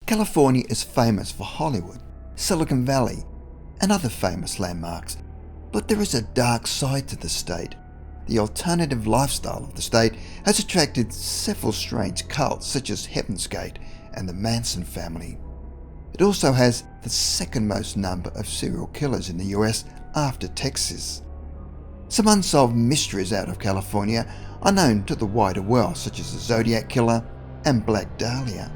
California is famous for Hollywood, Silicon Valley, and other famous landmarks, but there is a dark side to the state. The alternative lifestyle of the state has attracted several strange cults such as Heaven's Gate and the Manson Family. It also has the second most number of serial killers in the US after Texas. Some unsolved mysteries out of California are known to the wider world, such as the Zodiac Killer and Black Dahlia.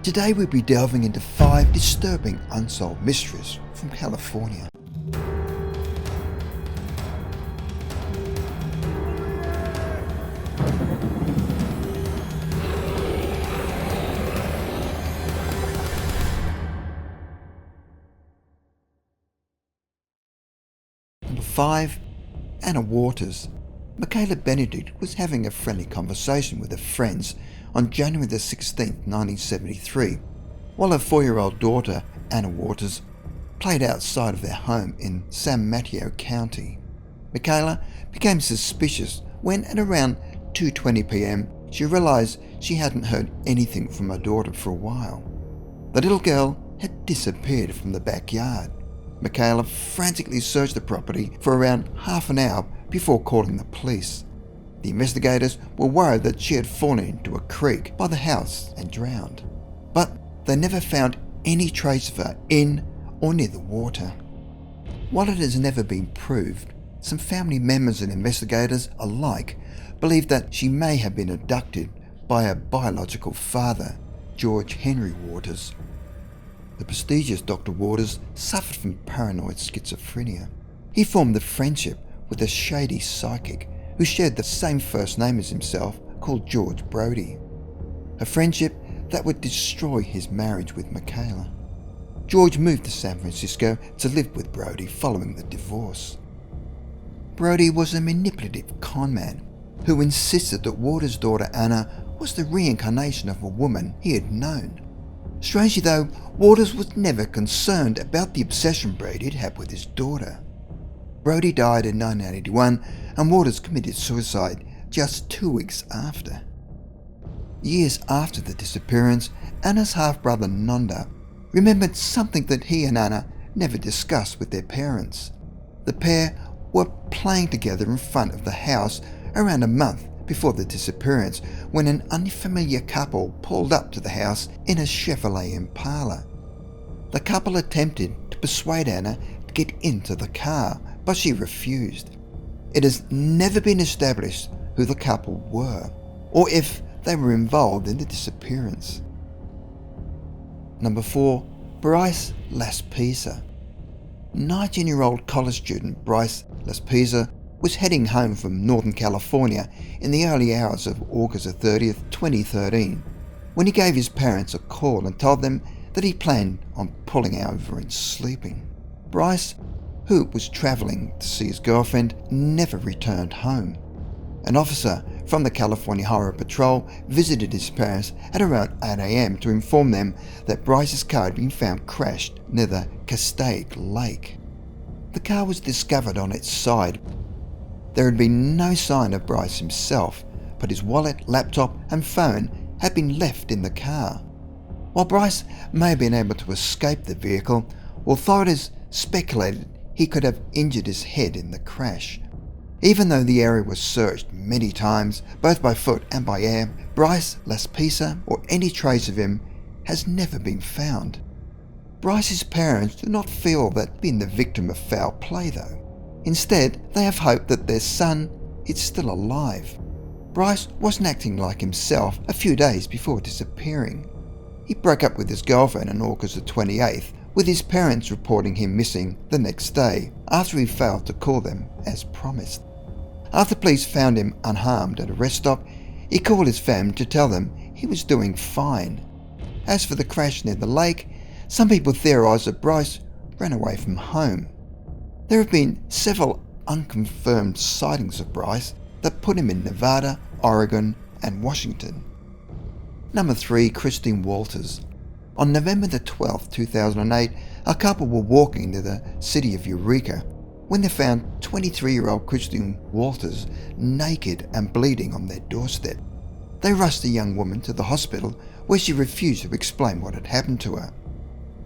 Today we'll be delving into 5 disturbing unsolved mysteries from California. Number 5. Anna Waters. Michaela Benedict was having a friendly conversation with her friends on January the 16th, 1973, while her 4-year-old daughter, Anna Waters, played outside of their home in San Mateo County. Michaela became suspicious when, at around 2:20 p.m, she realized she hadn't heard anything from her daughter for a while. The little girl had disappeared from the backyard. Michaela frantically searched the property for around half an hour before calling the police. The investigators were worried that she had fallen into a creek by the house and drowned, but they never found any trace of her in or near the water. While it has never been proved, some family members and investigators alike believe that she may have been abducted by her biological father, George Henry Waters. The prestigious Dr. Waters suffered from paranoid schizophrenia. He formed a friendship with a shady psychic who shared the same first name as himself, called George Brody. A friendship that would destroy his marriage with Michaela. George moved to San Francisco to live with Brody following the divorce. Brody was a manipulative conman who insisted that Waters' daughter Anna was the reincarnation of a woman he had known. Strangely though, Waters was never concerned about the obsession Brody had had with his daughter. Brody died in 1981 and Waters committed suicide just 2 weeks after. Years after the disappearance, Anna's half-brother Nanda remembered something that he and Anna never discussed with their parents. The pair were playing together in front of the house around a month before the disappearance when an unfamiliar couple pulled up to the house in a Chevrolet Impala. The couple attempted to persuade Anna to get into the car, but she refused. It has never been established who the couple were or if they were involved in the disappearance. Number 4. Bryce Laspisa. 19-year-old college student Bryce Laspisa was heading home from Northern California in the early hours of August 30th, 2013, when he gave his parents a call and told them that he planned on pulling over and sleeping. Bryce, who was traveling to see his girlfriend, never returned home. An officer from the California Highway Patrol visited his parents at around 8 a.m. to inform them that Bryce's car had been found crashed near the Castaic Lake. The car was discovered on its side. There had been no sign of Bryce himself, but his wallet, laptop and phone had been left in the car. While Bryce may have been able to escape the vehicle, authorities speculated he could have injured his head in the crash. Even though the area was searched many times, both by foot and by air, Bryce Laspisa or any trace of him has never been found. Bryce's parents do not feel that being the victim of foul play though. Instead, they have hope that their son is still alive. Bryce wasn't acting like himself a few days before disappearing. He broke up with his girlfriend on August the 28th, with his parents reporting him missing the next day after he failed to call them as promised. After police found him unharmed at a rest stop, he called his family to tell them he was doing fine. As for the crash near the lake, some people theorise that Bryce ran away from home. There have been several unconfirmed sightings of Bryce that put him in Nevada, Oregon and Washington. Number 3. Christine Walters. On November the 12th, 2008, a couple were walking to the city of Eureka when they found 23-year-old Christine Walters naked and bleeding on their doorstep. They rushed the young woman to the hospital where she refused to explain what had happened to her.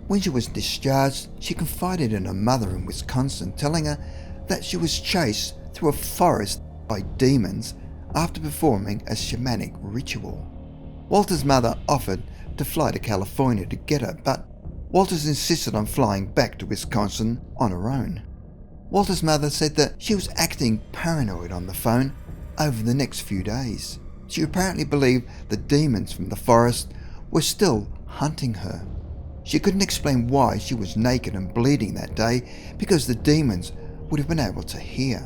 When she was discharged, she confided in her mother in Wisconsin, telling her that she was chased through a forest by demons after performing a shamanic ritual. Walter's mother offered to fly to California to get her, but Walters insisted on flying back to Wisconsin on her own. Walter's mother said that she was acting paranoid on the phone over the next few days. She apparently believed the demons from the forest were still hunting her. She couldn't explain why she was naked and bleeding that day because the demons would have been able to hear.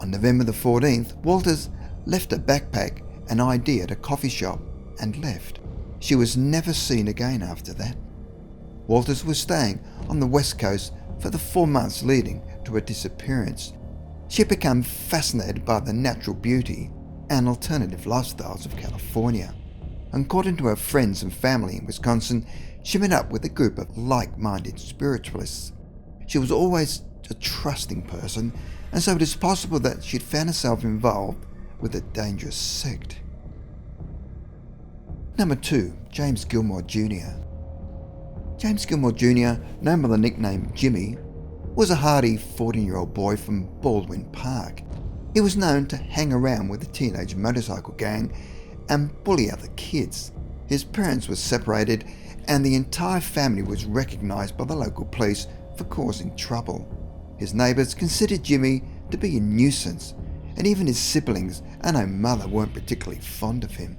On November the 14th, Walters left a backpack and ID at a coffee shop and left. She was never seen again after that. Walters was staying on the West Coast for the 4 months leading to her disappearance. She had become fascinated by the natural beauty and alternative lifestyles of California. According to her friends and family in Wisconsin, she met up with a group of like-minded spiritualists. She was always a trusting person, and so it is possible that she'd found herself involved with a dangerous sect. Number 2. James Gilmore Jr. James Gilmore Jr., known by the nickname Jimmy, was a hardy 14-year-old boy from Baldwin Park. He was known to hang around with a teenage motorcycle gang and bully other kids. His parents were separated and the entire family was recognised by the local police for causing trouble. His neighbours considered Jimmy to be a nuisance, and even his siblings and her mother weren't particularly fond of him.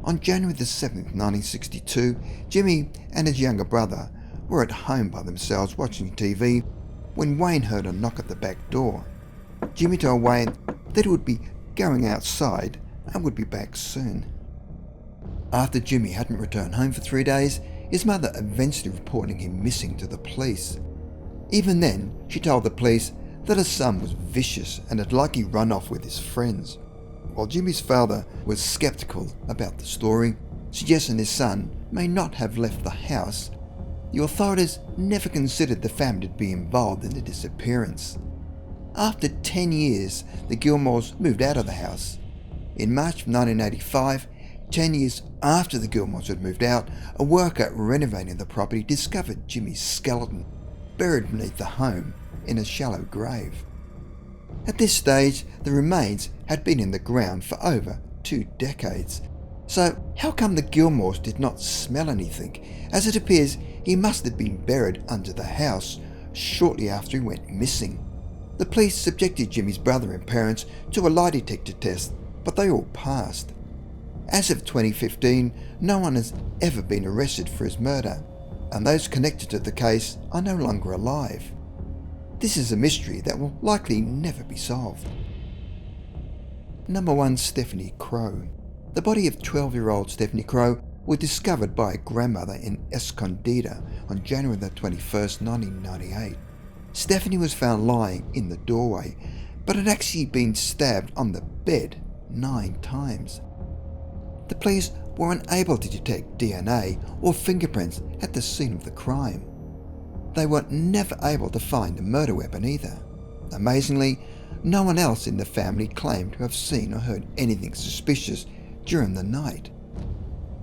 On January the 7th, 1962, Jimmy and his younger brother were at home by themselves watching TV when Wayne heard a knock at the back door. Jimmy told Wayne that he would be going outside and would be back soon. After Jimmy hadn't returned home for 3 days, his mother eventually reported him missing to the police. Even then, she told the police that her son was vicious and had likely run off with his friends. While Jimmy's father was skeptical about the story, suggesting his son may not have left the house, the authorities never considered the family to be involved in the disappearance. After 10 years, the Gilmores moved out of the house. In March of 1985, 10 years after the Gilmores had moved out, a worker renovating the property discovered Jimmy's skeleton buried beneath the home in a shallow grave. At this stage, the remains had been in the ground for over 2 decades. So how come the Gilmores did not smell anything, as it appears he must have been buried under the house shortly after he went missing? The police subjected Jimmy's brother and parents to a lie detector test, but they all passed. As of 2015, no one has ever been arrested for his murder, and those connected to the case are no longer alive. This is a mystery that will likely never be solved. Number 1. Stephanie Crow. The body of 12-year-old Stephanie Crow was discovered by a grandmother in Escondida on January the 21st, 1998. Stephanie was found lying in the doorway, but had actually been stabbed on the bed 9 times. The police were unable to detect DNA or fingerprints at the scene of the crime. They were never able to find a murder weapon either. Amazingly, no one else in the family claimed to have seen or heard anything suspicious during the night.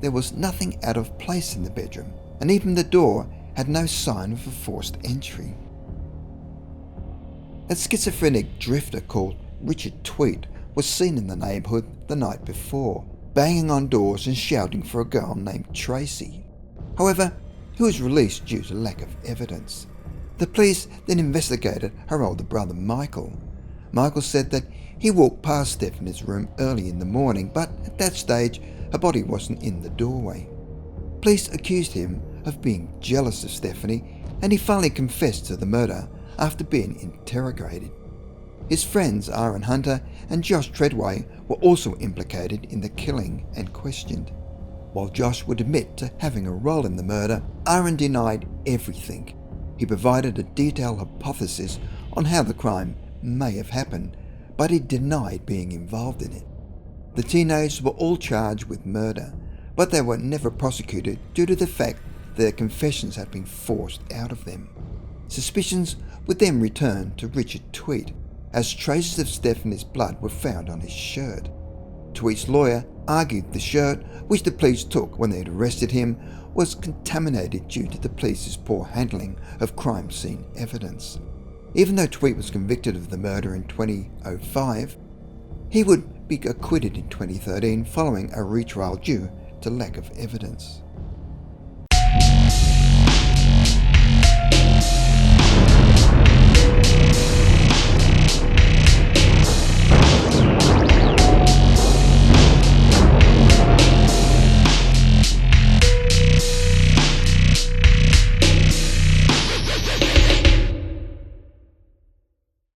There was nothing out of place in the bedroom, and even the door had no sign of a forced entry. A schizophrenic drifter called Richard Tweet was seen in the neighbourhood the night before, banging on doors and shouting for a girl named Tracy. However, he was released due to lack of evidence. The police then investigated her older brother Michael. Michael said that he walked past Stephanie's room early in the morning, but at that stage her body wasn't in the doorway. Police accused him of being jealous of Stephanie, and he finally confessed to the murder after being interrogated. His friends Aaron Hunter and Josh Treadway were also implicated in the killing and questioned. While Josh would admit to having a role in the murder, Aaron denied everything. He provided a detailed hypothesis on how the crime may have happened, but he denied being involved in it. The teenagers were all charged with murder, but they were never prosecuted due to the fact their confessions had been forced out of them. Suspicions would then return to Richard Tweet, as traces of Stephanie's blood were found on his shirt. Tweet's lawyer argued the shirt, which the police took when they had arrested him, was contaminated due to the police's poor handling of crime scene evidence. Even though Tweed was convicted of the murder in 2005, he would be acquitted in 2013 following a retrial due to lack of evidence.